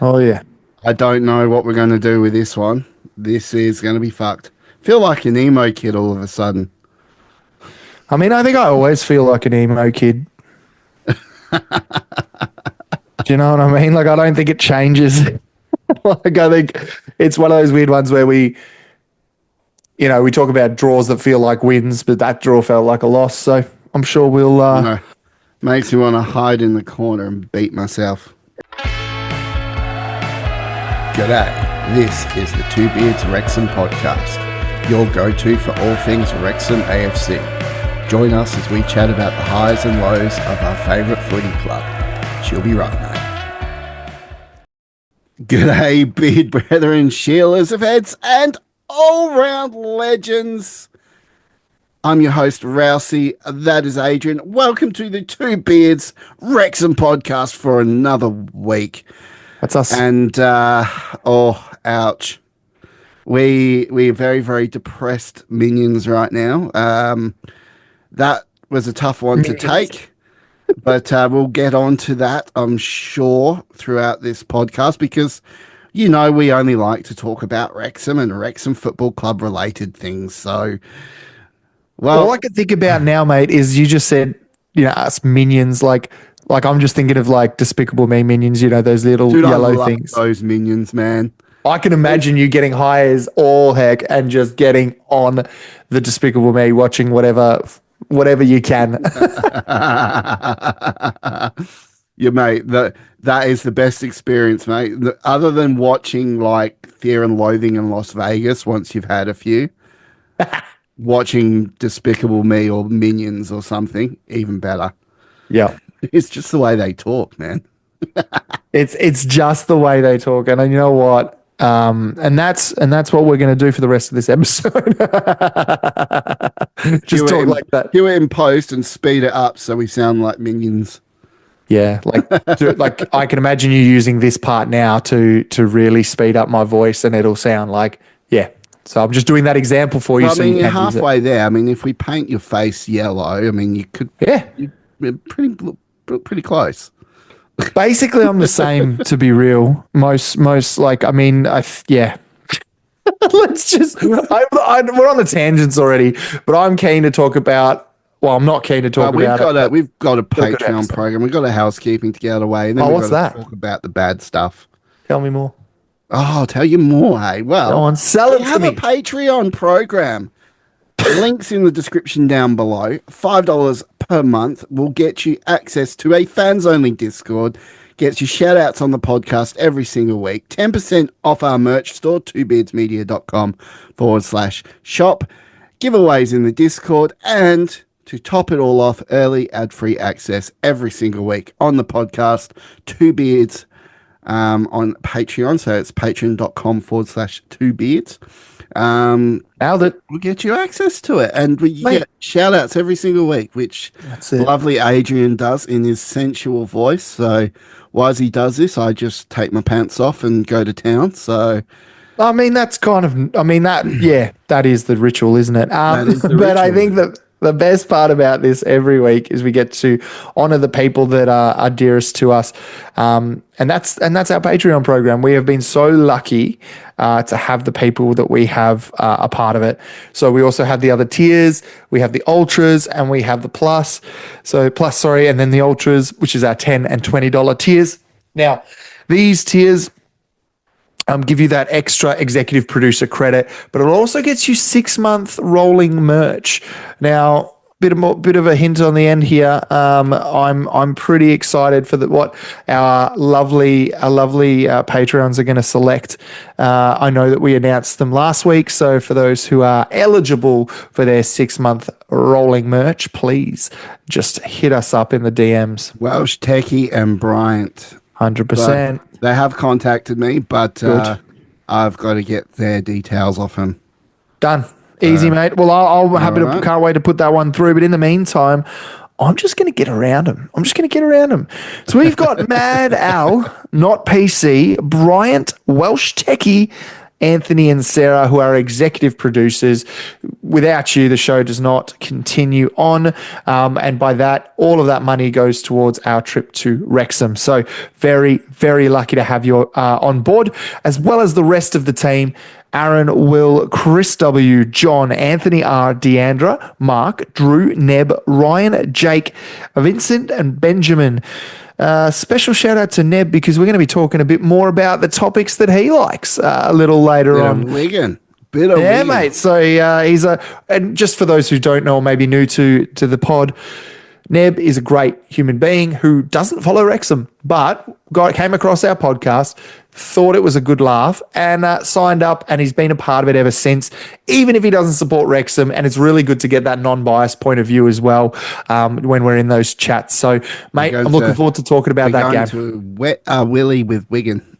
Oh, yeah. I don't know what we're going to do with this one. This is going to be fucked. Feel like an emo kid all of a sudden. I mean, I think I always feel like an emo kid. Do you know what I mean? Like, I don't think it changes. Like, I think it's one of those weird ones where we talk about draws that feel like wins, but that draw felt like a loss. So I'm sure we'll. No, makes me want to hide in the corner and beat myself. G'day, this is the Two Beards Wrexham Podcast, your go-to for all things Wrexham AFC. Join us as we chat about the highs and lows of our favourite footy club. She'll be right, mate. G'day, beard brethren, shealers of heads, and all-round legends. I'm your host, Rousey. That is Adrian. Welcome to the Two Beards Wrexham Podcast for another week. That's us. And, ouch. We're very, very depressed minions right now. That was a tough one to take, but we'll get on to that, I'm sure, throughout this podcast because, we only like to talk about Wrexham and Wrexham Football Club related things. So, all I can think about now, mate, is you just said, us minions, like I'm just thinking of like Despicable Me minions, those little yellow I love things. Those minions, man. I can imagine you getting high as all heck and just getting on the Despicable Me, watching whatever you can. Yeah, mate, that is the best experience, mate. Other than watching like Fear and Loathing in Las Vegas once you've had a few, watching Despicable Me or Minions or something, even better. Yeah. It's just the way they talk, man. It's just the way they talk. And you know what? And that's what we're going to do for the rest of this episode. Just talk like that. Do it in post and speed it up so we sound like minions. Yeah, like I can imagine you using this part now to really speed up my voice, and it'll sound like So I'm just doing that example for you. Well, so you're halfway there. I mean, if we paint your face yellow, I mean, you could. Yeah, you're pretty close. Basically, I'm the same, to be real. Most like, I mean, Let's just. we're on the tangents already, but I'm keen to talk about. Well, I'm not keen to talk about it. We've got a Patreon program. We've got a housekeeping to get away, and then what's that? Talk about the bad stuff. Tell me more. Oh, I'll tell you more. Hey, well, go on, sell it to me. We have a Patreon program. Links in the description down below. $5 per month will get you access to a fans-only Discord. Gets you shout-outs on the podcast every single week. 10% off our merch store, twobeardsmedia.com/shop. Giveaways in the Discord. And to top it all off, early ad-free access every single week on the podcast. Two Beards on Patreon. So it's patreon.com/twobeards. Nailed it. We'll get you access to it, and we get shout outs every single week, which lovely Adrian does in his sensual voice. So while he does this, I just take my pants off and go to town. So I mean, that's kind of, that is the ritual, isn't it? But ritual. I think that the best part about this every week is we get to honor the people that are dearest to us. And that's our Patreon program. We have been so lucky to have the people that we have a part of it. So we also have the other tiers. We have the ultras and we have the plus. And then the ultras, which is our $10 and $20 tiers. Now, these tiers give you that extra executive producer credit, but it also gets you 6-month rolling merch. Now, bit of a hint on the end here. I'm pretty excited for what our lovely Patreons are going to select. I know that we announced them last week, so for those who are eligible for their 6-month rolling merch, please just hit us up in the DMs. Welsh, Techie, and Bryant. 100%. They have contacted me, but I've got to get their details off them. Done. Easy, mate. Well, can't wait to put that one through. But in the meantime, I'm just going to get around them. So we've got Mad Al, not PC, Bryant, Welsh Techie, Anthony and Sarah, who are executive producers. Without you, the show does not continue on. And by that, all of that money goes towards our trip to Wrexham. So very, very lucky to have you on board, as well as the rest of the team. Aaron, Will, Chris W, John, Anthony R, Deandra, Mark, Drew, Neb, Ryan, Jake, Vincent, and Benjamin. Special shout out to Neb, because we're going to be talking a bit more about the topics that he likes a little later on. Wigan. Yeah, mate. So he's and just for those who don't know, or maybe new to the pod, Neb is a great human being who doesn't follow Wrexham, but came across our podcast, thought it was a good laugh, and signed up, and he's been a part of it ever since, even if he doesn't support Wrexham. And it's really good to get that non-biased point of view as well when we're in those chats. So, mate, I'm looking forward to talking about that game. To wet Willie with Wigan.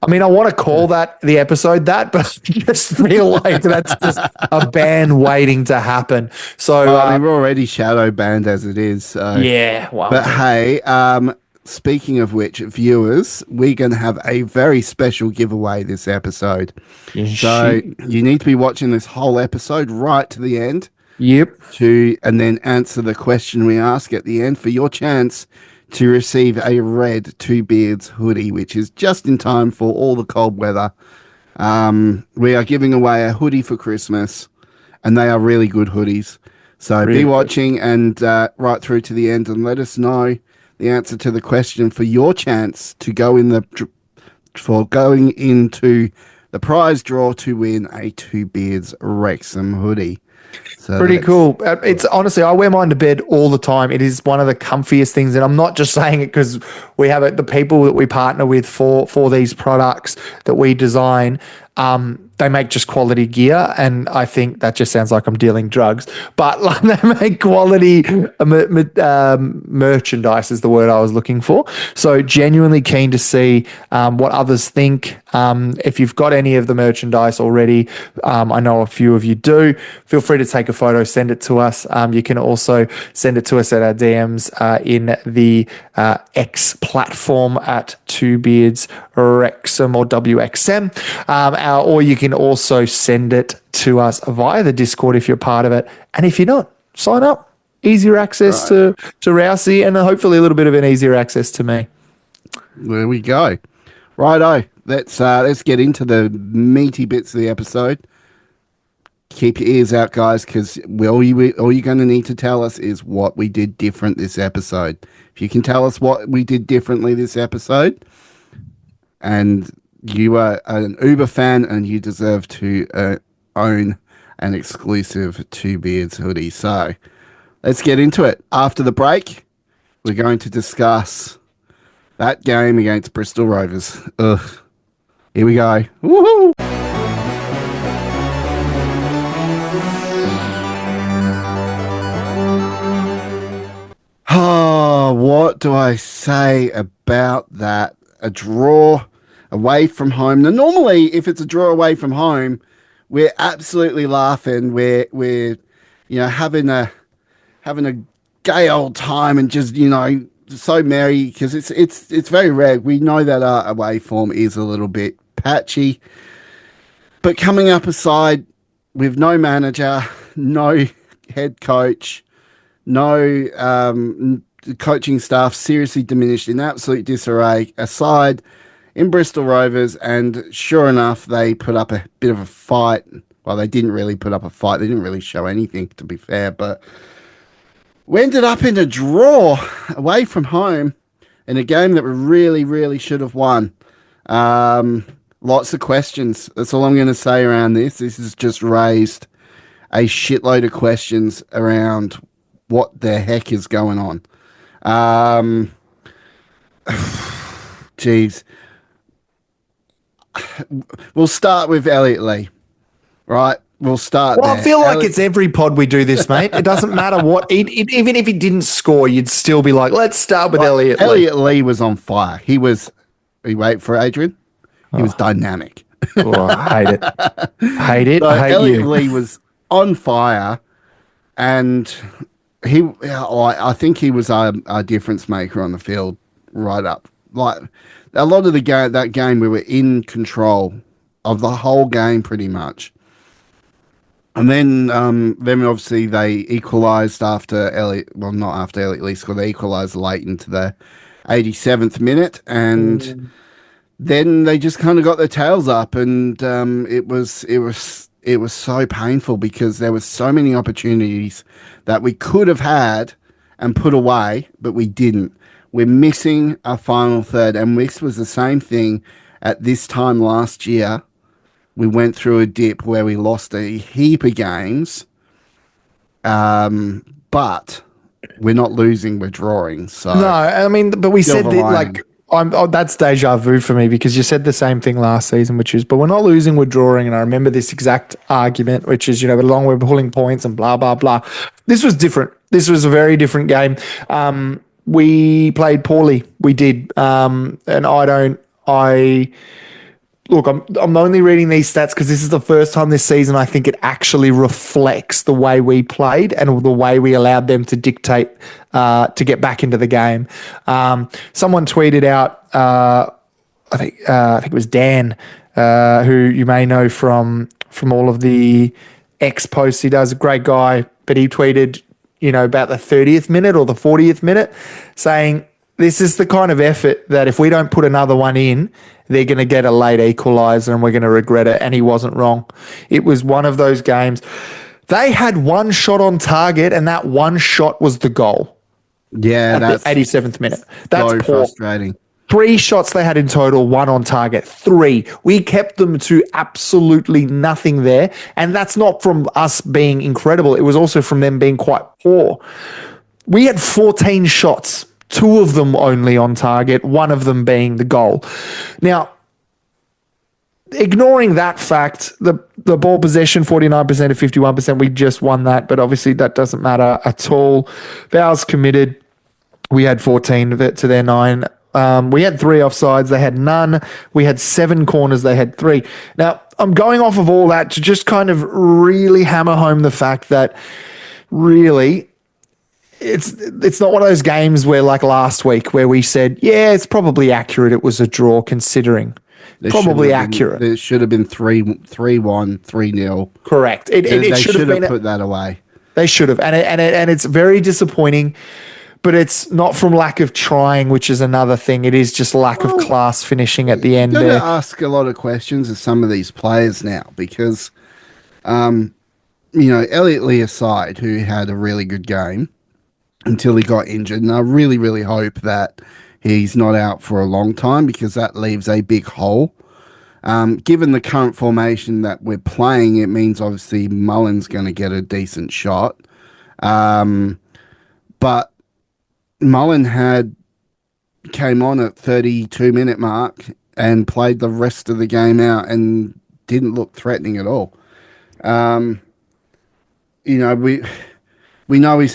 I mean, I want to call that the episode that, but I just feel like that's just a ban waiting to happen. So we're already shadow banned as it is. So. Yeah. Wow. But hey, speaking of which, viewers, we're going to have a very special giveaway this episode. So you need to be watching this whole episode right to the end. Yep. And then answer the question we ask at the end for your chance to receive a red Two Beards hoodie, which is just in time for all the cold weather. We are giving away a hoodie for Christmas, and they are really good hoodies. So really be watching and right through to the end, and let us know the answer to the question for your chance to go in going into the prize draw to win a Two Beards Wrexham hoodie. So pretty cool. It's honestly, I wear mine to bed all the time. It is one of the comfiest things, and I'm not just saying it because we have it. The people that we partner with for these products that we design, they make just quality gear, and I think that just sounds like I'm dealing drugs. But like, they make quality merchandise is the word I was looking for. So genuinely keen to see what others think. If you've got any of the merchandise already, I know a few of you do. Feel free to take a photo, send it to us. You can also send it to us at our DMs in the X platform at Two Beards Wrexham or WXM, or you can also send it to us via the Discord if you're part of it. And if you're not, sign up. Easier access to Rousey, and hopefully a little bit of an easier access to me. There we go. Righto. Let's get into the meaty bits of the episode. Keep your ears out, guys, because all you're going to need to tell us is what we did different this episode. If you can tell us what we did differently this episode, and you are an Uber fan and you deserve to own an exclusive Two Beards hoodie. So let's get into it. After the break, we're going to discuss that game against Bristol Rovers. Ugh. Here we go. Woohoo! Oh, what do I say about that? A draw away from home. Now, normally, if it's a draw away from home, we're absolutely laughing. We're having a gay old time and just so merry, because it's very rare. We know that our away form is a little bit patchy, but coming up a side with no manager, no head coach, no coaching staff, seriously diminished, in absolute disarray, aside in Bristol Rovers, and sure enough, they put up a bit of a fight. Well, they didn't really put up a fight. They didn't really show anything, to be fair, but we ended up in a draw away from home in a game that we really, really should have won. Lots of questions. That's all I'm going to say around this. This has just raised a shitload of questions around what the heck is going on. Jeez. We'll start with Elliot Lee, right? We'll start there. I feel like it's every pod we do this, mate. It doesn't matter what. Even if he didn't score, you'd still be like, let's start with Elliot Lee. Elliot Lee was on fire. He was, are you waiting for Adrian? He was dynamic. Oh, I hate it. Hate it. So I hate Elliot Lee was on fire, and I think he was our difference maker on the field right up like a lot of that game, we were in control of the whole game pretty much. And then obviously they equalised after Elliot. Well, not after Elliot Lee scored. They equalised late into the 87th minute, and then they just kind of got their tails up, and it was so painful because there were so many opportunities that we could have had and put away, but we didn't. We're missing a final third, and this was the same thing at this time last year. We went through a dip where we lost a heap of games, but we're not losing, we're drawing. So No, I mean, but we said silver that, lining. that's deja vu for me because you said the same thing last season, which is, but we're not losing, we're drawing. And I remember this exact argument, which is, but long we're pulling points and blah, blah, blah. This was different. This was a very different game. We played poorly. We did. Look, I'm only reading these stats because this is the first time this season I think it actually reflects the way we played and the way we allowed them to dictate to get back into the game. Someone tweeted out, I think it was Dan, who you may know from all of the X posts he does, a great guy, but he tweeted, about the 30th minute or the 40th minute, saying, this is the kind of effort that if we don't put another one in, they're going to get a late equaliser and we're going to regret it. And he wasn't wrong. It was one of those games. They had one shot on target, and that one shot was the goal. Yeah, that's the 87th minute. That's so poor. Frustrating. 3 shots they had in total, 1 on target. 3. We kept them to absolutely nothing there. And that's not from us being incredible. It was also from them being quite poor. We had 14 shots. 2 of them only on target, 1 of them being the goal. Now, ignoring that fact, the ball possession, 49% to 51%, we just won that, but obviously that doesn't matter at all. Fouls committed, we had 14 of it to their 9. We had 3 offsides, they had none. We had 7 corners, they had 3. Now, I'm going off of all that to just kind of really hammer home the fact that really it's not one of those games where, like last week, where we said, yeah, it's probably accurate it was a draw considering. Probably accurate. It should have been 3-1, 3-0. Correct. They should have put that away. They should have. And it's very disappointing, but it's not from lack of trying, which is another thing. It is just lack of class finishing at the end there. there. To ask a lot of questions of some of these players now because, Elliot Lee aside, who had a really good game until he got injured. And I really, really hope that he's not out for a long time because that leaves a big hole. Given the current formation that we're playing, it means obviously Mullen's going to get a decent shot. But Mullen came on at 32-minute mark and played the rest of the game out and didn't look threatening at all. We know he's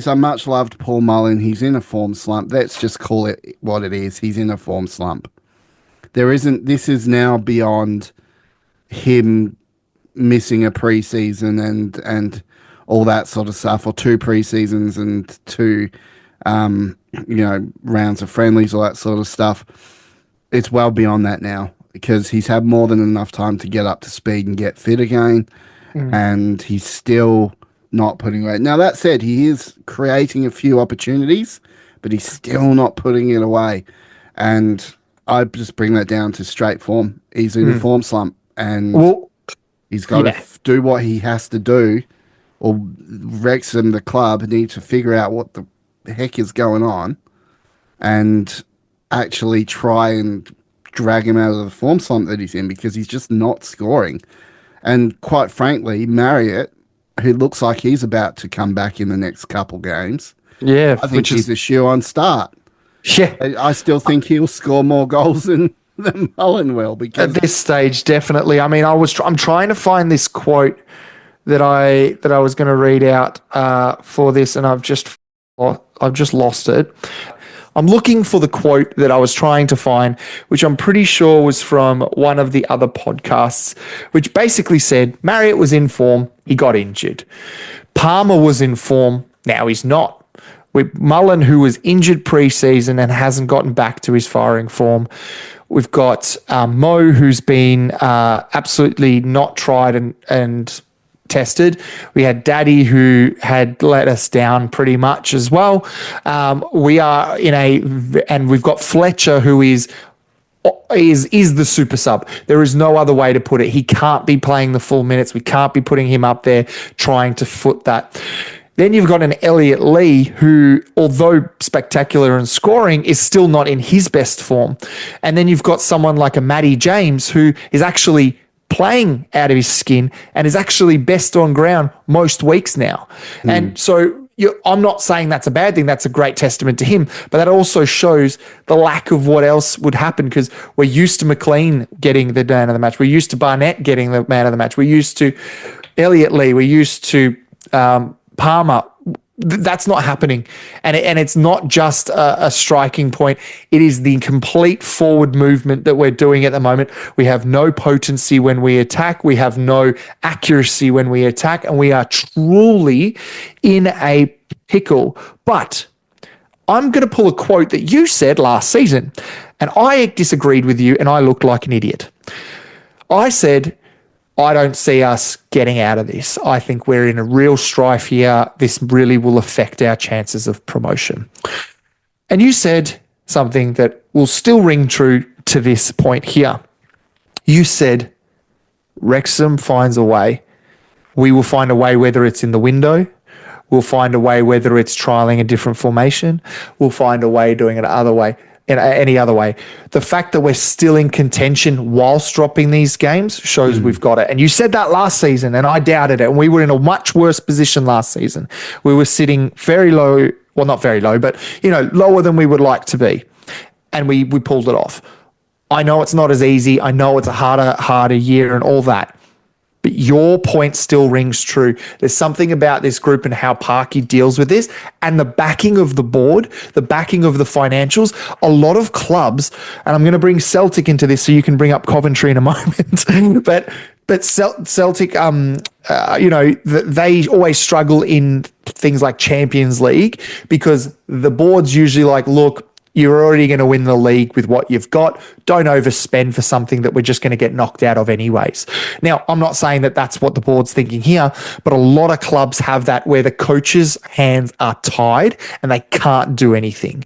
a much loved Paul Mullen. He's in a form slump. Let's just call it what it is. He's in a form slump. This is now beyond him missing a preseason and all that sort of stuff, or 2 preseasons and 2, rounds of friendlies, all that sort of stuff. It's well beyond that now because he's had more than enough time to get up to speed and get fit again. And he's still not putting away. Now, that said, he is creating a few opportunities, but he's still not putting it away. And I just bring that down to straight form. He's in a form slump, and he's got to do what he has to do, or Wrexham, the club, need to figure out what the heck is going on and actually try and drag him out of the form slump that he's in because he's just not scoring. And quite frankly, Marriott, who looks like he's about to come back in the next couple games. Yeah, I think he's a shoe-on start. Yeah. I still think he'll score more goals than Mullen will. Because at this stage, definitely. I mean, I'm trying to find this quote that I was going to read out for this, and I've just lost it. I'm looking for the quote that I was trying to find, which I'm pretty sure was from one of the other podcasts, which basically said Marriott was in form, he got injured. Palmer was in form, now he's not. Mullen, who was injured pre-season and hasn't gotten back to his firing form. We've got Mo, who's been absolutely not tried and tested. We had Daddy, who had let us down pretty much as well. We are and we've got Fletcher, who is the super sub. There is no other way to put it. He can't be playing the full minutes. We can't be putting him up there trying to foot that. Then you've got an Elliot Lee who, although spectacular in scoring, is still not in his best form. And then you've got someone like a Matty James who is actually playing out of his skin and is actually best on ground most weeks now. And so I'm not saying that's a bad thing. That's a great testament to him. But that also shows the lack of what else would happen, because we're used to McLean getting the man of the match. We're used to Barnett getting the man of the match. We're used to Elliot Lee. We're used to Palmer. That's not happening. And it's not just a striking point. It is the complete forward movement that we're doing at the moment. We have no potency when we attack. We have no accuracy when we attack. And we are truly in a pickle. But I'm going to pull a quote that you said last season. And I disagreed with you and I looked like an idiot. I said, I don't see us getting out of this. I think we're in a real strife here. This really will affect our chances of promotion. And you said something that will still ring true to this point here. You said, Wrexham finds a way. We will find a way, whether it's in the window. We'll find a way, whether it's trialing a different formation. We'll find a way doing it any other way. The fact that we're still in contention whilst dropping these games shows we've got it. And you said that last season, and I doubted it. And we were in a much worse position last season. We were sitting very low, well, not very low, but lower than we would like to be. And we pulled it off. I know it's not as easy. I know it's a harder year and all that. But your point still rings true. There's something about this group and how Parky deals with this, and the backing of the board, the backing of the financials. A lot of clubs, and I'm going to bring Celtic into this so you can bring up Coventry in a moment, but Celtic, they always struggle in things like Champions League because the board's usually like, look, you're already going to win the league with what you've got. Don't overspend for something that we're just going to get knocked out of anyways. Now, I'm not saying that that's what the board's thinking here, but a lot of clubs have that where the coach's hands are tied and they can't do anything.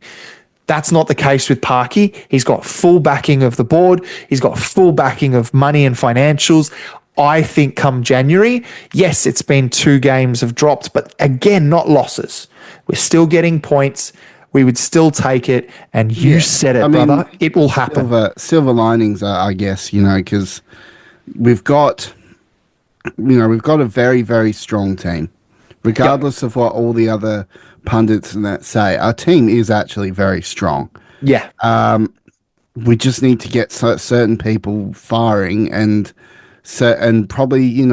That's not the case with Parky. He's got full backing of the board. He's got full backing of money and financials. I think come January, yes, it's been 2 games have dropped, but again, not losses. We're still getting points. We would still take it, and you said it, brother. It will happen. Silver linings, I guess, because we've got a very, very strong team. Regardless of what all the other pundits and that say, our team is actually very strong. Yeah. We just need to get certain people firing and probably,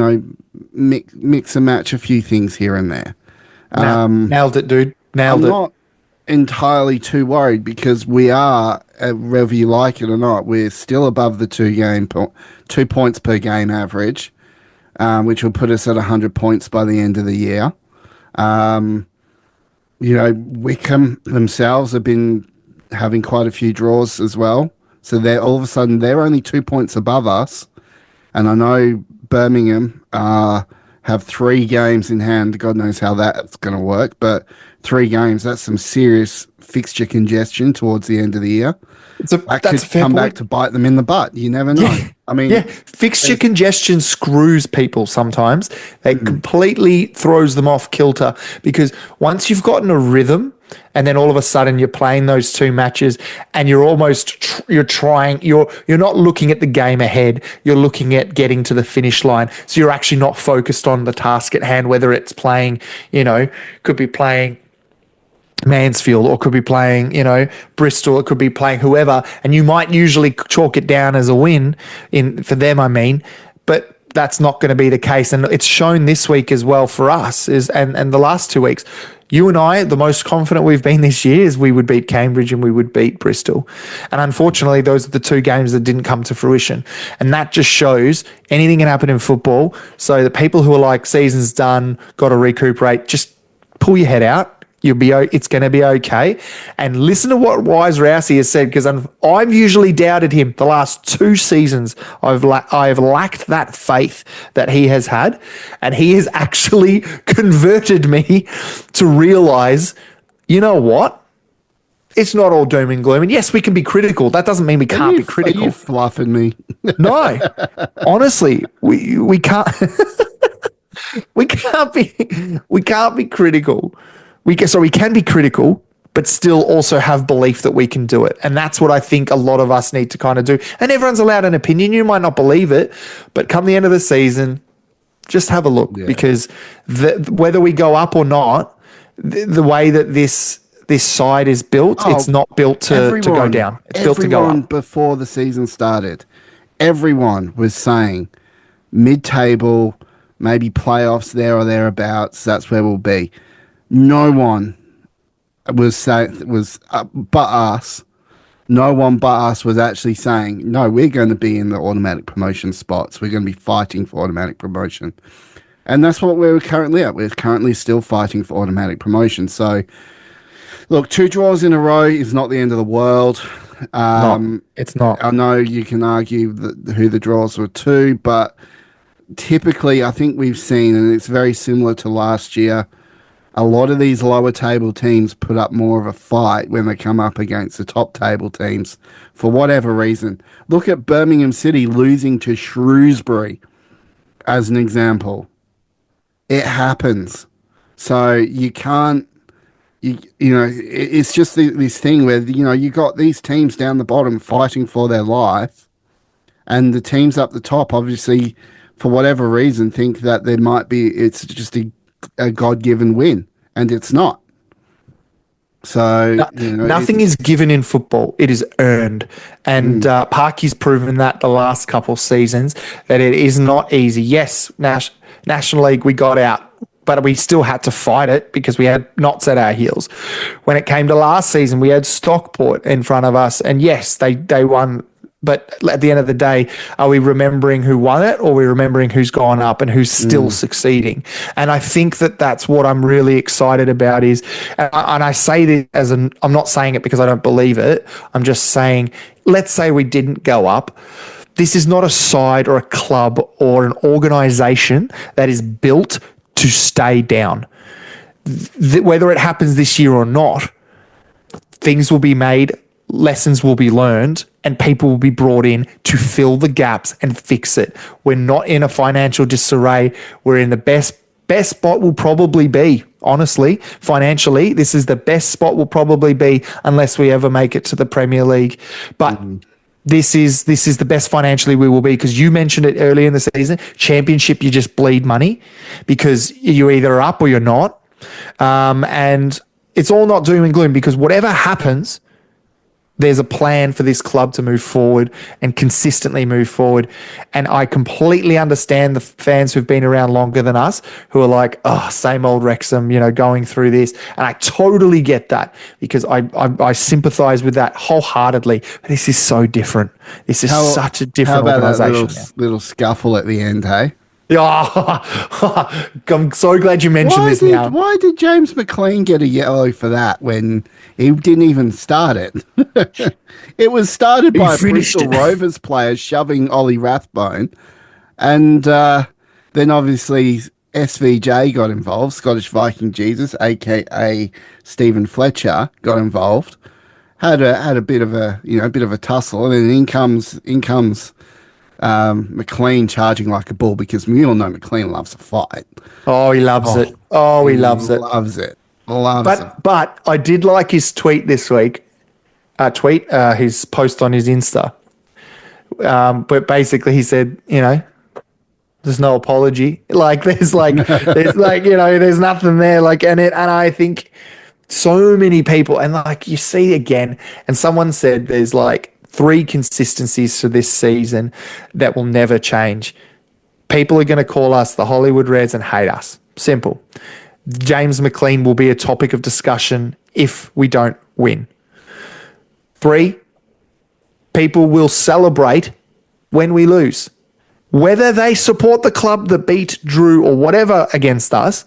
mix and match a few things here and there. Nailed it, dude. Nailed it. Not entirely too worried because we are, whether you like it or not, we're still above the 2 points per game average, which will put us at 100 points by the end of the year. Wickham themselves have been having quite a few draws as well, so they're all of a sudden they're only 2 points above us, and I know Birmingham have 3 games in hand. God knows how that's going to work, but 3 games, that's some serious fixture congestion towards the end of the year. That could come back to bite them in the butt. You never know. Fixture congestion screws people sometimes. It completely throws them off kilter because once you've gotten a rhythm and then all of a sudden you're playing those 2 matches and you're almost you're not looking at the game ahead, you're looking at getting to the finish line. So you're actually not focused on the task at hand, whether it's playing, could be playing Mansfield or could be playing, Bristol, it could be playing whoever, and you might usually chalk it down as a win for them, but that's not going to be the case. And it's shown this week as well for us and the last 2 weeks. You and I, the most confident we've been this year is we would beat Cambridge and we would beat Bristol. And unfortunately, those are the 2 games that didn't come to fruition. And that just shows anything can happen in football. So the people who are like, season's done, got to recuperate, just pull your head out, It's going to be okay. And listen to what Wise Rousey has said, because I've usually doubted him the last 2 seasons. I have lacked that faith that he has had, and he has actually converted me to realize, you know what? It's not all doom and gloom. And yes, we can be critical. That doesn't mean we can't be critical. Are you fluffing me? No, honestly, we can't. We can't be critical. We can be critical, but still also have belief that we can do it. And that's what I think a lot of us need to kind of do. And everyone's allowed an opinion. You might not believe it, but come the end of the season, just have a look, because whether we go up or not, the way that this side is built, it's not built to go down. It's built to go up. Before the season started, everyone was saying mid-table, maybe playoffs there or thereabouts, that's where we'll be. No one was saying, but us. No one but us was actually saying, no, we're going to be in the automatic promotion spots. We're going to be fighting for automatic promotion. And that's what we're currently at. We're currently still fighting for automatic promotion. So, look, 2 draws in a row is not the end of the world. No, it's not. I know you can argue who the draws were to, but typically I think we've seen, and it's very similar to last year, a lot of these lower table teams put up more of a fight when they come up against the top table teams for whatever reason. Look at Birmingham City losing to Shrewsbury as an example. It happens. So you can't, it's just this thing where, you got these teams down the bottom fighting for their life, and the teams up the top, obviously, for whatever reason, think that it's just a God-given win, and it's not. So nothing is given in football; it is earned, and Parky's proven that the last couple of seasons that it is not easy. Yes, National League we got out, but we still had to fight it because we had knots at our heels. When it came to last season, we had Stockport in front of us, and yes, they won. But at the end of the day, are we remembering who won it, or are we remembering who's gone up and who's still succeeding? And I think that's what I'm really excited about is, and I say this I'm not saying it because I don't believe it. I'm just saying, let's say we didn't go up. This is not a side or a club or an organization that is built to stay down. Whether it happens this year or not, things will be made, lessons will be learned, and people will be brought in to fill the gaps and fix it. We're not in a financial disarray. We're in the best spot we'll probably be, honestly. Financially, this is the best spot we'll probably be unless we ever make it to the Premier League. But this is the best financially we will be, because you mentioned it earlier in the season. Championship, you just bleed money because you're either up or you're not. And it's all not doom and gloom, because whatever happens, there's a plan for this club to move forward and consistently move forward. And I completely understand the fans who've been around longer than us who are like, oh, same old Wrexham, going through this. And I totally get that, because I sympathise with that wholeheartly. But this is so different. This is such a different organisation. How about that little scuffle at the end, hey? Oh, I'm so glad you mentioned this now. Why did James McLean get a yellow for that when he didn't even start it? It was started by a Bristol Rovers player shoving Ollie Rathbone. And then obviously SVJ got involved. Scottish Viking Jesus, a.k.a. Stephen Fletcher, got involved. Had a bit of a tussle. And then in comes McLean charging like a bull, because we all know McLean loves a fight. Oh, he loves it. Oh, he loves it. Loves it. But I did like his tweet this week. His post on his Insta. But basically he said, there's no apology. There's nothing there. And I think so many people, and you see again, and someone said there's 3 consistencies to this season that will never change. People are going to call us the Hollywood Reds and hate us. Simple. James McLean will be a topic of discussion if we don't win. 3, people will celebrate when we lose. Whether they support the club that beat, drew, or whatever against us,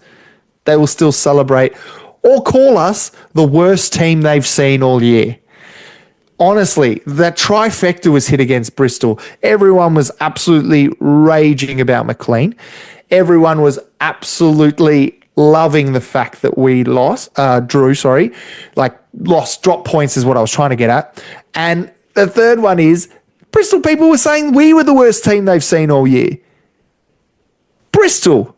they will still celebrate. or call us the worst team they've seen all year. Honestly, that trifecta was hit against Bristol. Everyone was absolutely raging about McLean. Everyone was absolutely loving the fact that we lost, drop points is what I was trying to get at. And the third one is Bristol people were saying we were the worst team they've seen all year. Bristol.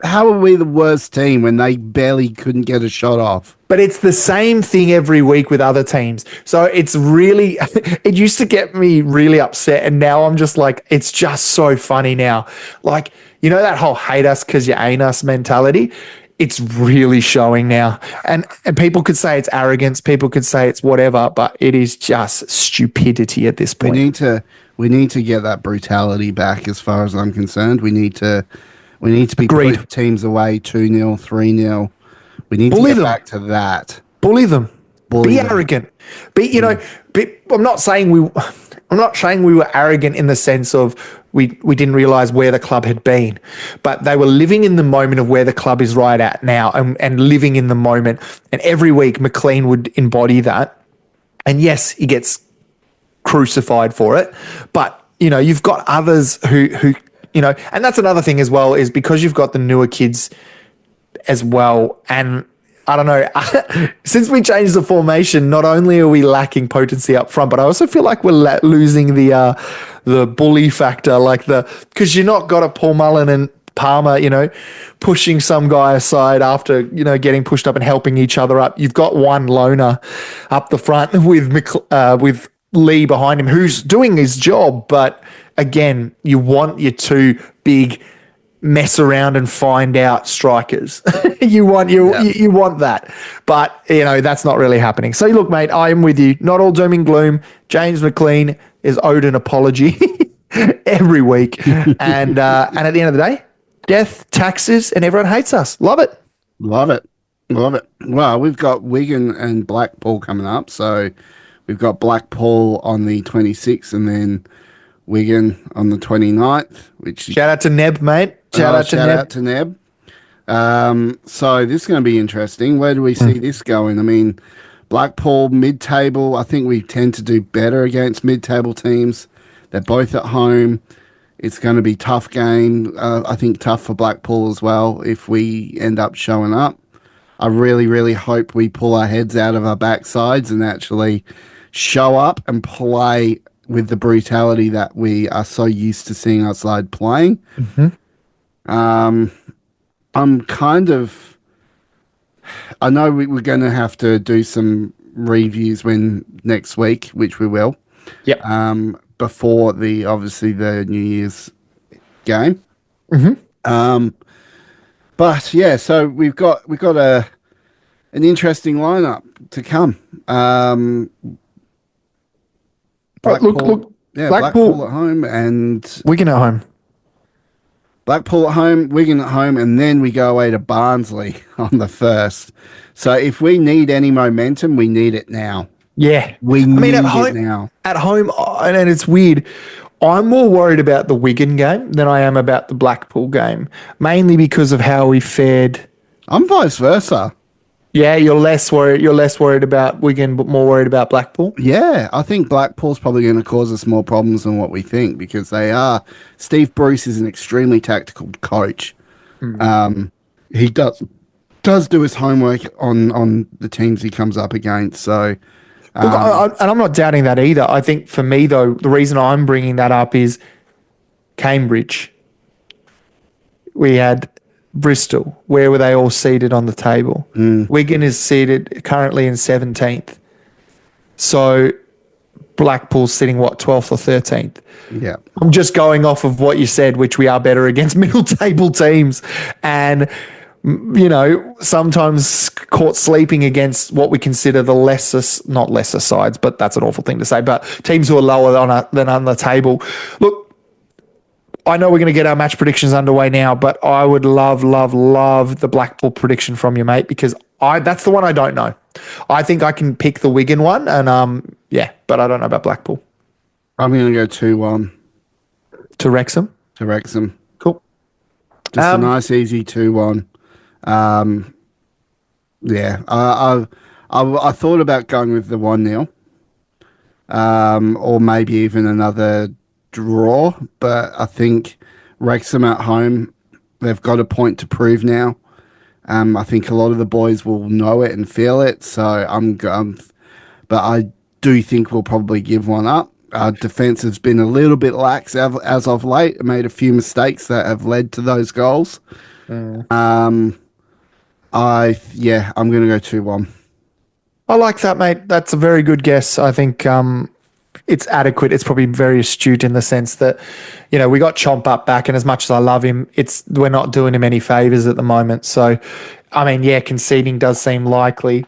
How are we the worst team when they barely couldn't get a shot off? But it's the same thing every week with other teams. So it's really, it used to get me really upset. And now I'm just like, it's just so funny now. Like, you know, that whole hate us because you ain't us mentality. It's really showing now. And people could say it's arrogance. People could say it's whatever, but it is just stupidity at this point. We need to get that brutality back as far as I'm concerned. We need to be Agreed. putting teams away 2-0, 3-0. We need Bully to get them. back to that. Bully them. Bully Be them. arrogant. I'm not saying we were arrogant in the sense of we didn't realize where the club had been, but they were living in the moment of where the club is right at now and living in the moment. And every week McLean would embody that. And yes, he gets crucified for it, but you know, you've got others who you know, and that's another thing as well, is because you've got the newer kids as well. And I don't know, since we changed the formation, not only are we lacking potency up front, but I also feel like we're losing the bully factor, because you're not got a Paul Mullen and Palmer, you know, pushing some guy aside after, you know, getting pushed up and helping each other up. You've got one loner up the front with Lee behind him, who's doing his job, but again, you want your two big mess around and find out strikers. you want that, but you know that's not really happening. So look, mate, I am with you. Not all doom and gloom. James McLean is owed an apology every week, and at the end of the day, death, taxes, and everyone hates us. Love it. Well, we've got Wigan and Blackpool coming up, so we've got Blackpool on the 26th, and then Wigan on the 29th. Which shout out to Neb, mate. Shout out to Neb. So this is going to be interesting. Where do we see this going? I mean, Blackpool mid-table. I think we tend to do better against mid-table teams. They're both at home. It's going to be a tough game. I think tough for Blackpool as well if we end up showing up. I really, really hope we pull our heads out of our backsides and actually show up and play with the brutality that we are so used to seeing our side playing. Mm-hmm. I'm kind of... I know we're going to have to do some reviews next week, which we will. Yep. Before obviously the New Year's game. Mm-hmm. But yeah, so we've got an interesting lineup to come. Blackpool at home and Wigan at home. Blackpool at home, Wigan at home, and then we go away to Barnsley on the 1st. So if we need any momentum, we need it now. Yeah. We need it now. At home, and it's weird, I'm more worried about the Wigan game than I am about the Blackpool game, mainly because of how we fared. I'm vice versa. Yeah, you're less worried about Wigan, but more worried about Blackpool? Yeah, I think Blackpool's probably going to cause us more problems than what we think because they are. Steve Bruce is an extremely tactical coach. He does do his homework on the teams he comes up against. So, and I'm not doubting that either. I think for me, though, the reason I'm bringing that up is Cambridge. We had Bristol. Where were they all seated on the table? Wigan is seated currently in 17th. So Blackpool's sitting, 12th or 13th? Yeah. I'm just going off of what you said, which we are better against middle table teams. And, you know, sometimes caught sleeping against what we consider the not lesser sides, but that's an awful thing to say, but teams who are lower than on the table. Look, I know we're going to get our match predictions underway now, but I would love the Blackpool prediction from you, mate, because that's the one I don't know. I think I can pick the Wigan one, and but I don't know about Blackpool. I'm going to go 2-1. To Wrexham? To Wrexham. Cool. Just a nice, easy 2-1. Yeah, I thought about going with the 1-0, or maybe even another draw, but I think Wrexham at home, they've got a point to prove now. I think a lot of the boys will know it and feel it, so but I do think we'll probably give one up. Our defence has been a little bit lax as of late, made a few mistakes that have led to those goals. Mm. I'm going to go 2-1. I like that, mate. That's a very good guess. I think it's adequate. It's probably very astute in the sense that, we got Chomp up back, and as much as I love him, we're not doing him any favors at the moment. So, I mean, yeah, conceding does seem likely.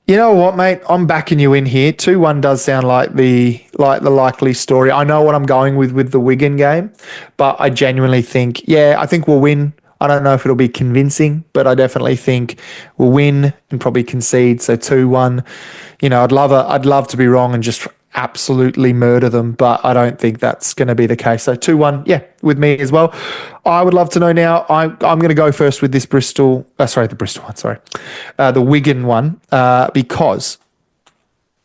You know what, mate? I'm backing you in here. 2-1 does sound like the likely story. I know what I'm going with the Wigan game, but I genuinely think, yeah, I think we'll win. I don't know if it'll be convincing, but I definitely think we'll win and probably concede. So 2-1. I'd love to be wrong and just absolutely murder them, but I don't think that's going to be the case. So 2-1, yeah, with me as well. I would love to know now. I'm going to go first with this the Bristol one, the Wigan one, because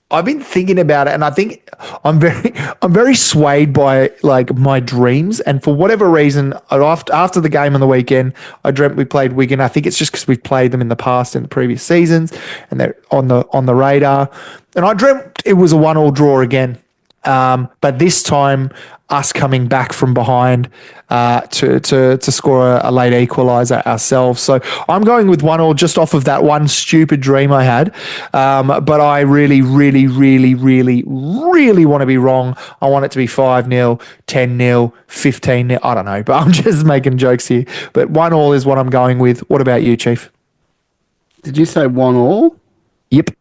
I've been thinking about it, and I think I'm very swayed by like my dreams. And for whatever reason, after the game on the weekend, I dreamt we played Wigan. I think it's just because we've played them in the past in the previous seasons, and they're on the radar. And I dreamt it was a 1-1 draw again. But this time, us coming back from behind to score a late equaliser ourselves. So I'm going with 1-1 just off of that one stupid dream I had. But I really, really, really, really, really want to be wrong. I want it to be 5-0, 10-0, 15-0. I don't know, but I'm just making jokes here. But 1-1 is what I'm going with. What about you, Chief? Did you say 1-1? Yep.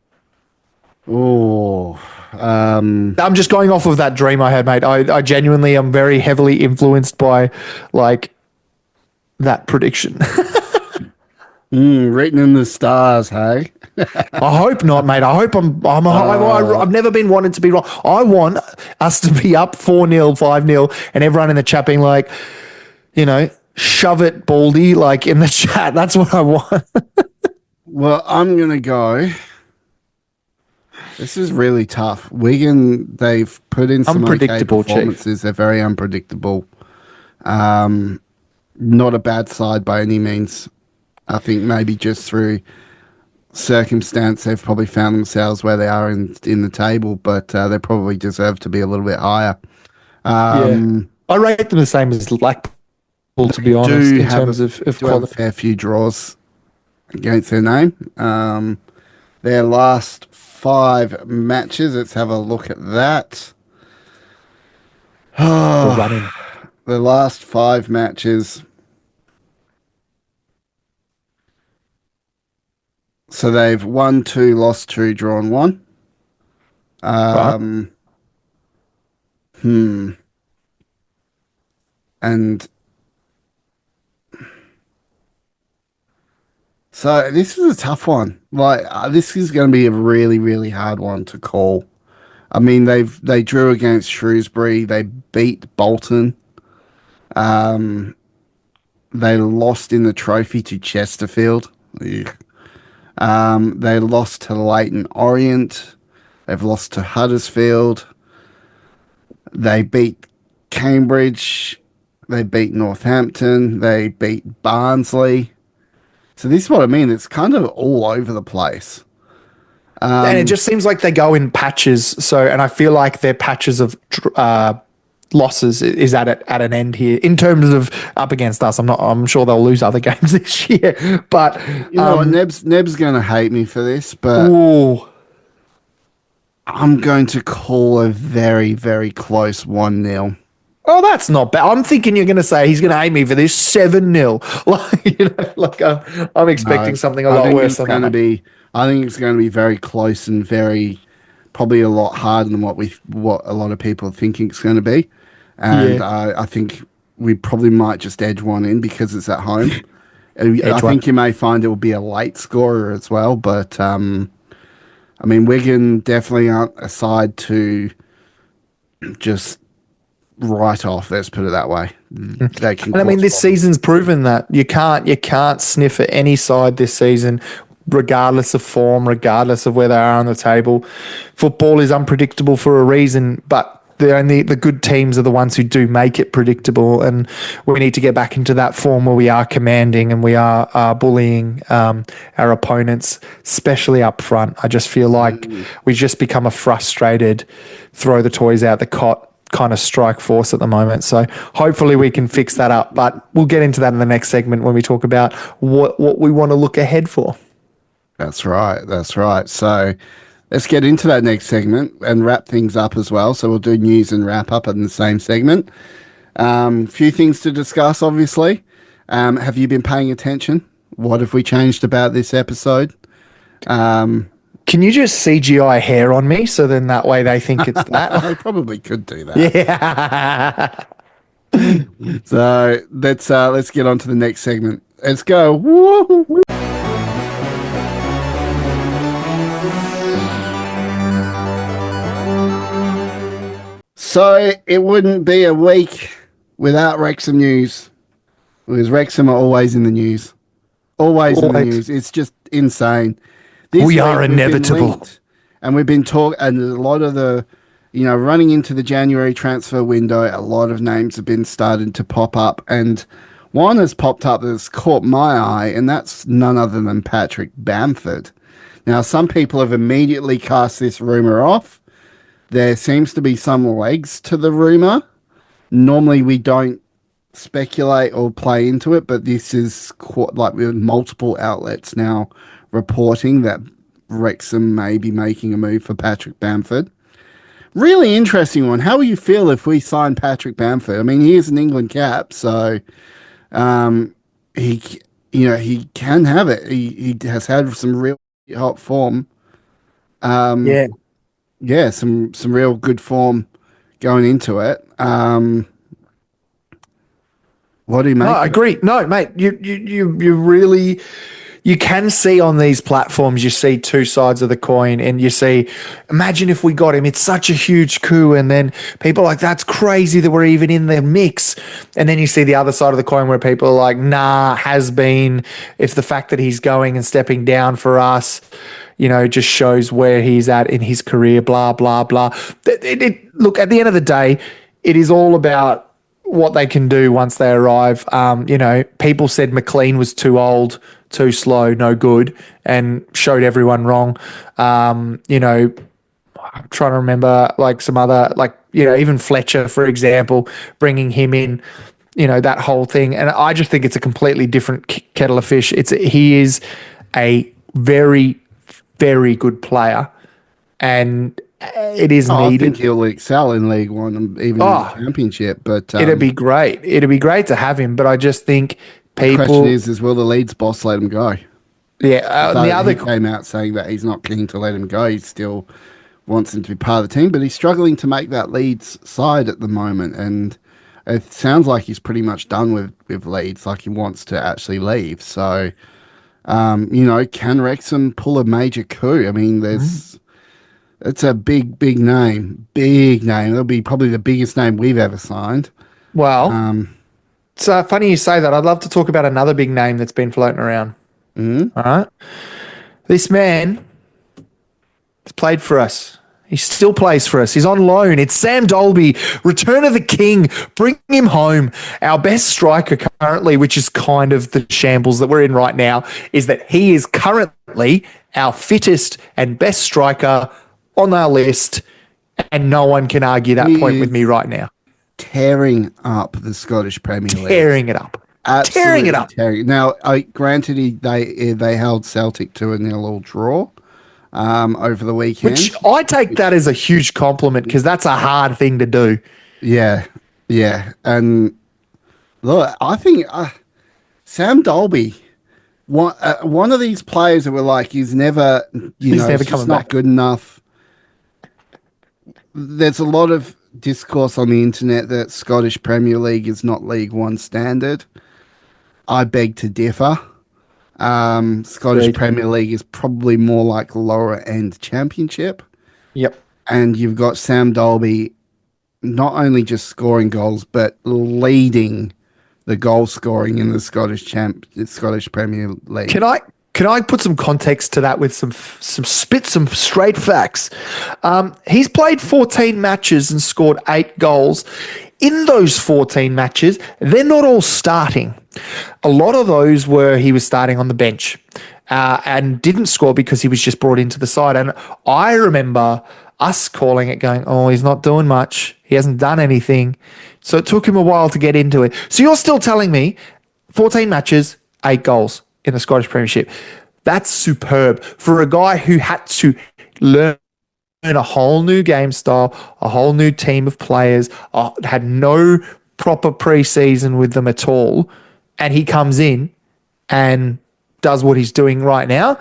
Oh, I'm just going off of that dream I had, mate. I genuinely am very heavily influenced by like that prediction. written in the stars, hey? I hope not, mate. I hope I've never been wanted to be wrong. I want us to be up 4-0, 5-0, and everyone in the chat being like, shove it, Baldy, like in the chat. That's what I want. Well, I'm going to go. This is really tough. Wigan, they've put in some okay Unpredictable, performances. Chief. They're very unpredictable. Not a bad side by any means. I think maybe just through circumstance, they've probably found themselves where they are in the table, but they probably deserve to be a little bit higher. Yeah. I rate them the same as Blackpool, to be honest, in terms of have a quality. fair few draws against their name. Their last 5 matches, let's have a look at that. We're running. The last 5 matches. So they've won 2, lost 2, drawn 1. Right. And so this is a tough one. Like this is going to be a really, really hard one to call. I mean, they drew against Shrewsbury. They beat Bolton. They lost in the trophy to Chesterfield. Ugh. They lost to Leyton Orient. They've lost to Huddersfield. They beat Cambridge. They beat Northampton. They beat Barnsley. So this is what I mean. It's kind of all over the place. And it just seems like they go in patches. So, and I feel like their patches of losses is at an end here in terms of up against us. I'm sure they'll lose other games this year, but You know what? Neb's going to hate me for this, but ooh, I'm going to call a very, very close 1-0. oh, that's not bad. I'm thinking you're going to say he's going to hate me for this 7-0. I'm expecting something a lot worse than that. I think it's going to be very close and very probably a lot harder than what a lot of people are thinking it's going to be. And Yeah, I think we probably might just edge one in because it's at home. I edge one. think you may find it will be a late scorer as well, but I mean Wigan definitely aren't a side to just write off. Let's put it that way. They can. And I mean, cause this problems. season's proven that you can't sniff at any side this season. regardless of form, regardless of where they are on the table. Football is unpredictable for a reason, but the good teams are the ones who do make it predictable, and we need to get back into that form where we are commanding and we are bullying our opponents, especially up front. I just feel like we've just become a frustrated, throw the toys out the cot kind of strike force at the moment. So hopefully we can fix that up, but we'll get into that in the next segment when we talk about what we want to look ahead for. That's right. That's right. So let's get into that next segment and wrap things up as well. So we'll do news and wrap up in the same segment. Few things to discuss, obviously. Have you been paying attention? What have we changed about this episode? Can you just CGI hair on me so then that way they think it's that? I probably could do that. Yeah. So let's get on to the next segment. Let's go. Woo! So it wouldn't be a week without Wrexham news, because Wrexham are always in the news. Always in the news. It's just insane. We are inevitable. And we've been talking, and a lot of the, running into the January transfer window, a lot of names have been starting to pop up. And one has popped up that's caught my eye, and that's none other than Patrick Bamford. Now, some people have immediately cast this rumour off. There seems to be some legs to the rumour. Normally, we don't speculate or play into it, but this is like with multiple outlets now reporting that Wrexham may be making a move for Patrick Bamford. Really interesting one. How will you feel if we sign Patrick Bamford? I mean, he is an England cap, so he can have it. He has had some real hot form. Yeah, some real good form going into it. What do you make? No, I agree. No, mate, you really, you can see on these platforms, you see two sides of the coin, and you see, imagine if we got him, it's such a huge coup, and then people are like, that's crazy that we're even in the mix. And then you see the other side of the coin where people are like, nah, has been, if the fact that he's going and stepping down for us, just shows where he's at in his career, blah, blah, blah. Look, at the end of the day, it is all about what they can do once they arrive. People said McLean was too old, too slow, no good, and showed everyone wrong. I'm trying to remember some other, even Fletcher, for example, bringing him in, that whole thing. And I just think it's a completely different kettle of fish. He is a very, very good player, and it is needed. I think he'll excel in League One and even in the Championship. But it'd be great. It'd be great to have him. But I just think the question is, will the Leeds boss let him go? Yeah, he came out saying that he's not keen to let him go. He still wants him to be part of the team, but he's struggling to make that Leeds side at the moment. And it sounds like he's pretty much done with Leeds. Like he wants to actually leave. So, can Wrexham pull a major coup? I mean, it's a big name. Big name. It'll be probably the biggest name we've ever signed. Well, it's funny you say that. I'd love to talk about another big name that's been floating around. All right. This man has played for us. He still plays for us. He's on loan. It's Sam Dolby, return of the king. Bring him home. Our best striker currently, which is kind of the shambles that we're in right now, is that he is currently our fittest and best striker on our list, and no one can argue that point with me right now. Tearing up the Scottish Premier League. Tearing it up. Absolutely tearing it up. Now, granted, they held Celtic to a 0-0 draw over the weekend. Which I take that as a huge compliment, because that's a hard thing to do. Yeah. And look, I think Sam Dolby, one of these players that were like, he's never coming back. Not good enough. There's a lot of discourse on the internet that Scottish Premier League is not League One standard. I beg to differ. Scottish Premier League is probably more like lower end Championship. Yep. And you've got Sam Dolby not only just scoring goals, but leading the goal scoring in the Scottish Premier League. Can Can I put some context to that with some straight facts? He's played 14 matches and scored 8 goals. In those 14 matches, they're not all starting. A lot of those were he was starting on the bench and didn't score because he was just brought into the side. And I remember us calling it going, oh, he's not doing much. He hasn't done anything. So it took him a while to get into it. So you're still telling me 14 matches, 8 goals in the Scottish Premiership. That's superb for a guy who had to learn a whole new game style, a whole new team of players, had no proper preseason with them at all, and he comes in and does what he's doing right now.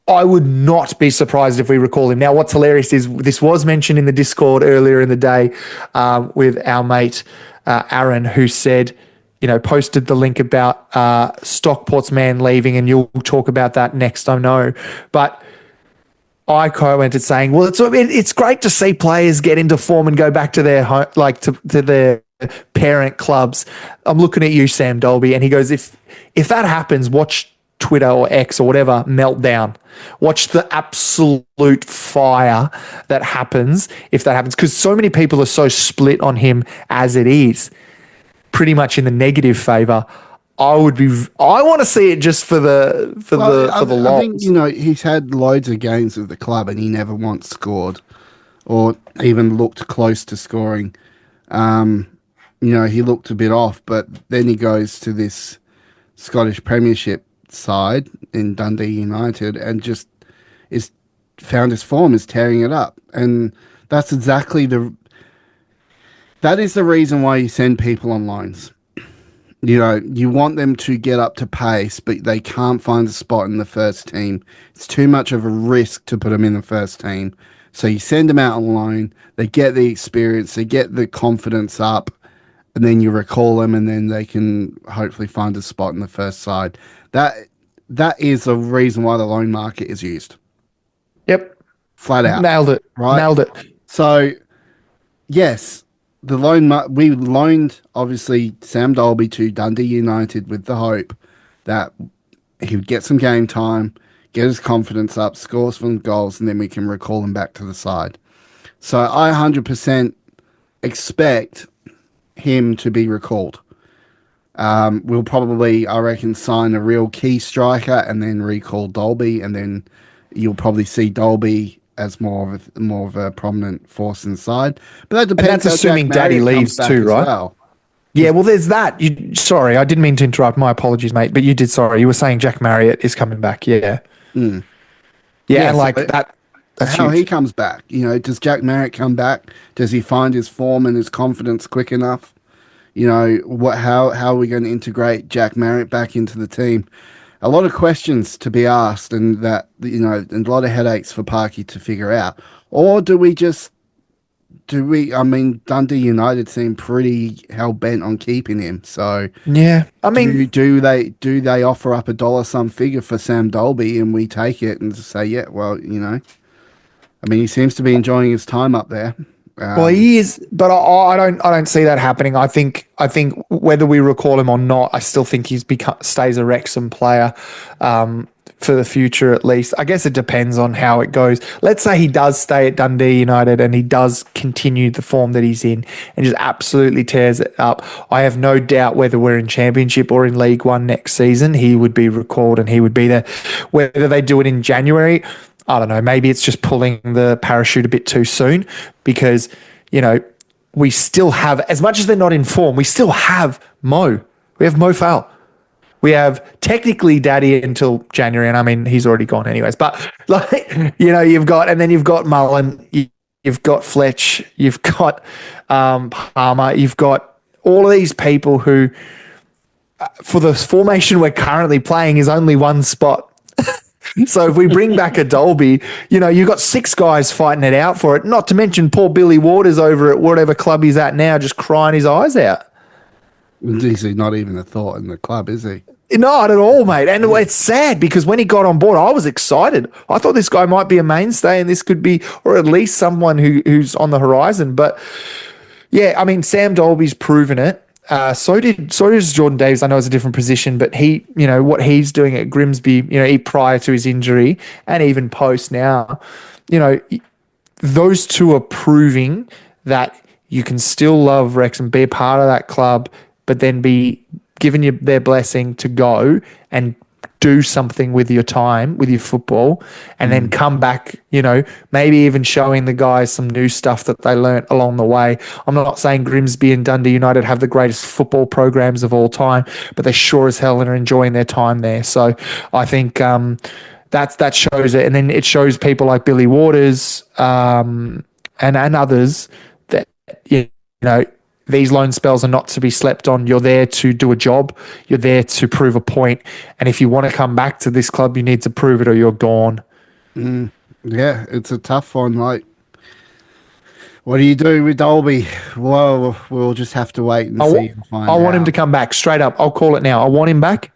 I would not be surprised if we recall him. Now, what's hilarious is this was mentioned in the Discord earlier in the day with our mate Aaron, who said, posted the link about Stockport's man leaving, and you'll talk about that next, I know. But I commented saying, well, it's great to see players get into form and go back to their home, to their parent clubs. I'm looking at you, Sam Dolby, and he goes, if that happens, watch Twitter or X or whatever melt down. Watch the absolute fire that happens if that happens, because so many people are so split on him as it is, pretty much in the negative favour. I want to see it just for the loss. I think he's had loads of games with the club and he never once scored or even looked close to scoring. He looked a bit off, but then he goes to this Scottish Premiership side in Dundee United and just found his form, is tearing it up. And that's exactly that is the reason why you send people on loans. You want them to get up to pace, but they can't find a spot in the first team. It's too much of a risk to put them in the first team. So you send them out on loan, they get the experience, they get the confidence up, and then you recall them, and then they can hopefully find a spot in the first side. That is the reason why the loan market is used. Yep. Flat out. Nailed it. Right? Nailed it. So, yes, we loaned, obviously, Sam Dolby to Dundee United with the hope that he would get some game time, get his confidence up, score some goals, and then we can recall him back to the side. So I 100% expect him to be recalled. We'll probably, I reckon, sign a real key striker and then recall Dolby, and then you'll probably see Dolby as more of a prominent force inside. But that depends. And that's assuming Daddy leaves too, right? Well. Yeah, well, there's that. Sorry, I didn't mean to interrupt. My apologies, mate. But you did. Sorry, you were saying Jack Marriott is coming back. Yeah. Mm. Yeah, and like that. That's how huge. He comes back. Does Jack Marriott come back? Does he find his form and his confidence quick enough? How are we going to integrate Jack Marriott back into the team? A lot of questions to be asked, and that and a lot of headaches for Parky to figure out. Or do we? I mean, Dundee United seem pretty hell bent on keeping him. So yeah, I mean, do they offer up a dollar sum figure for Sam Dolby, and we take it and just say, yeah, well, I mean, he seems to be enjoying his time up there. Well, he is, but I don't see that happening. I think whether we recall him or not, I still think stays a Wrexham player for the future at least. I guess it depends on how it goes. Let's say he does stay at Dundee United and he does continue the form that he's in and just absolutely tears it up. I have no doubt whether we're in Championship or in League One next season, he would be recalled and he would be there. Whether they do it in January, I don't know, maybe it's just pulling the parachute a bit too soon because, we still have, as much as they're not in form, we still have Mo. We have Mo Fowl. We have technically Daddy until January, and I mean, he's already gone anyways. But, you've got Mullen, you've got Fletch, you've got Palmer, you've got all of these people who, for the formation we're currently playing, is only one spot. So if we bring back a Dolby, you've got 6 guys fighting it out for it. Not to mention poor Billy Waters over at whatever club he's at now, just crying his eyes out. He's not even a thought in the club, is he? Not at all, mate. And it's sad because when he got on board, I was excited. I thought this guy might be a mainstay and this could be, or at least someone who's on the horizon. But yeah, I mean, Sam Dolby's proven it. So does Jordan Davis. I know it's a different position, but he, what he's doing at Grimsby, prior to his injury and even post now, you know, those two are proving that you can still love Wrexham, be a part of that club, but then be given you their blessing to go and do something with your time, with your football, and then come back, maybe even showing the guys some new stuff that they learnt along the way. I'm not saying Grimsby and Dundee United have the greatest football programs of all time, but they sure as hell are enjoying their time there. So I think that shows it. And then it shows people like Billy Waters and others that, these loan spells are not to be slept on. You're there to do a job. You're there to prove a point. And if you want to come back to this club, you need to prove it or you're gone. Yeah, it's a tough one. Like, what do you do with Dolby? Well, we'll just have to wait and see and find out. I want him to come back straight up. I'll call it now. I want him back,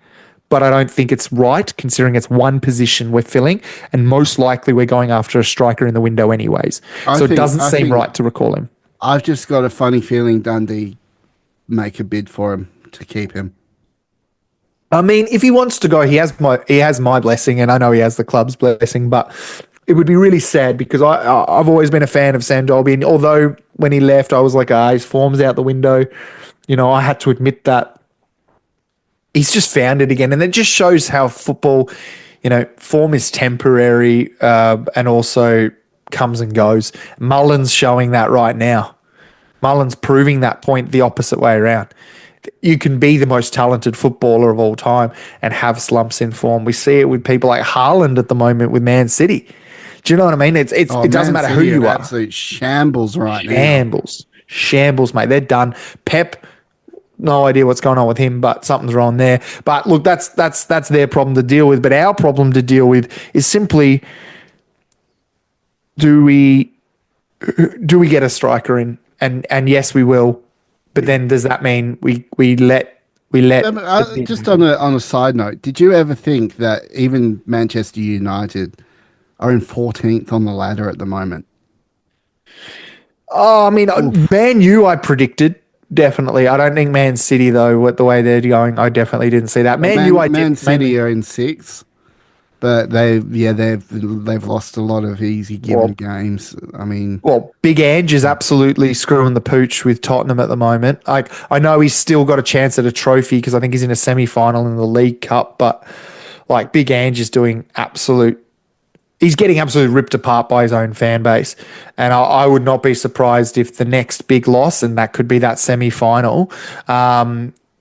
but I don't think it's right considering it's one position we're filling and most likely we're going after a striker in the window anyways. It doesn't seem right to recall him. I've just got a funny feeling Dundee make a bid for him to keep him. I mean, if he wants to go, he has my blessing, and I know he has the club's blessing. But it would be really sad because I've always been a fan of Sam Dolby, and although when he left, I was like, his form's out the window. I had to admit that he's just found it again, and it just shows how football, form is temporary, and also comes and goes. Mullen's showing that right now. Mullen's proving that point the opposite way around. You can be the most talented footballer of all time and have slumps in form. We see it with people like Haaland at the moment with Man City. Do you know what I mean? It doesn't matter who you are. Absolute shambles right now. Shambles, mate. They're done. Pep, no idea what's going on with him, but something's wrong there. But look, that's their problem to deal with. But our problem to deal with is simply, do we get a striker in? And yes, we will. But then does that mean we let just on a side note, did you ever think that even Manchester United are in 14th on the ladder at the moment? Oh, I mean, Man U I predicted, definitely. I don't think Man City, though, with the way they're going, I definitely didn't see that. Man City are in 6th. But they've lost a lot of easy given games. I mean, Big Ange is absolutely screwing the pooch with Tottenham at the moment. I know he's still got a chance at a trophy because I think he's in a semi-final in the League Cup. But Big Ange is he's getting absolutely ripped apart by his own fan base. And I would not be surprised if the next big loss, and that could be that semi-final,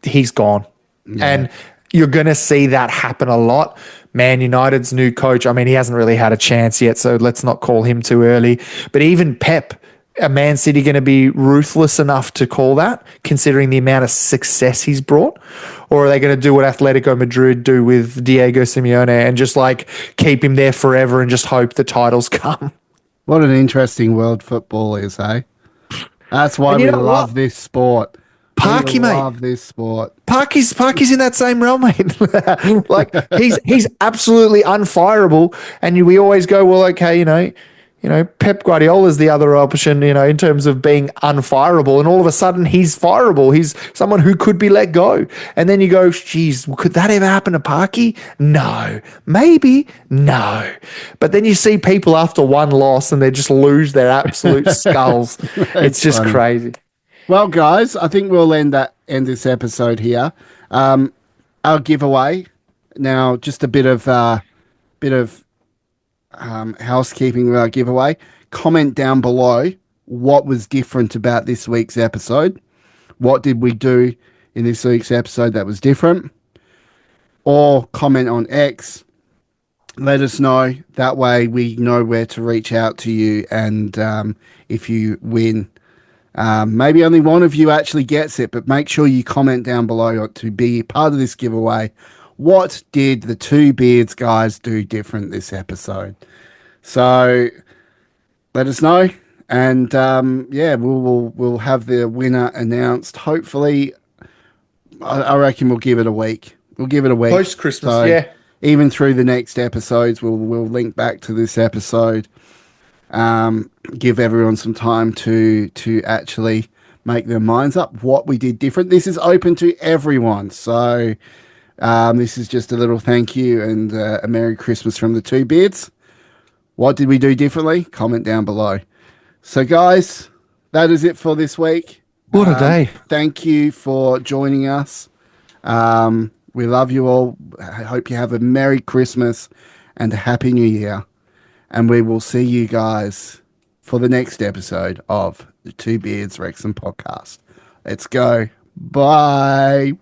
he's gone. Yeah. And you're going to see that happen a lot. Man United's new coach, I mean, he hasn't really had a chance yet, so let's not call him too early. But even Pep, are Man City going to be ruthless enough to call that, considering the amount of success he's brought? Or are they going to do what Atletico Madrid do with Diego Simeone and just keep him there forever and just hope the titles come? What an interesting world football is, eh? That's why we love this sport. Parky, mate. Love this sport. Parky's in that same realm, mate. He's absolutely unfireable, and we always go, well, okay, Pep Guardiola's the other option, in terms of being unfireable, and all of a sudden he's fireable. He's someone who could be let go, and then you go, geez, could that ever happen to Parky? No, maybe, no. But then you see people after one loss, and they just lose their absolute skulls. It's just funny. Crazy. Well, guys, I think we'll end this episode here. Our giveaway now, just a bit of housekeeping with our giveaway. Comment down below what was different about this week's episode. What did we do in this week's episode that was different? Or comment on X. Let us know. That way we know where to reach out to you. And if you win, maybe only one of you actually gets it, but make sure you comment down below to be part of this giveaway. What did the two Beards guys do different this episode? So let us know, and we'll have the winner announced. Hopefully, I reckon we'll give it a week. Post Christmas, so yeah. Even through the next episodes, we'll link back to this episode. Give everyone some time to actually make their minds up what we did different. This is open to everyone. So this is just a little thank you and a Merry Christmas from the Two Beards. What did we do differently? Comment down below. So, guys, that is it for this week. What a day. Thank you for joining us. We love you all. I hope you have a Merry Christmas and a Happy New Year. And we will see you guys for the next episode of the Two Beards Wrexham podcast. Let's go. Bye.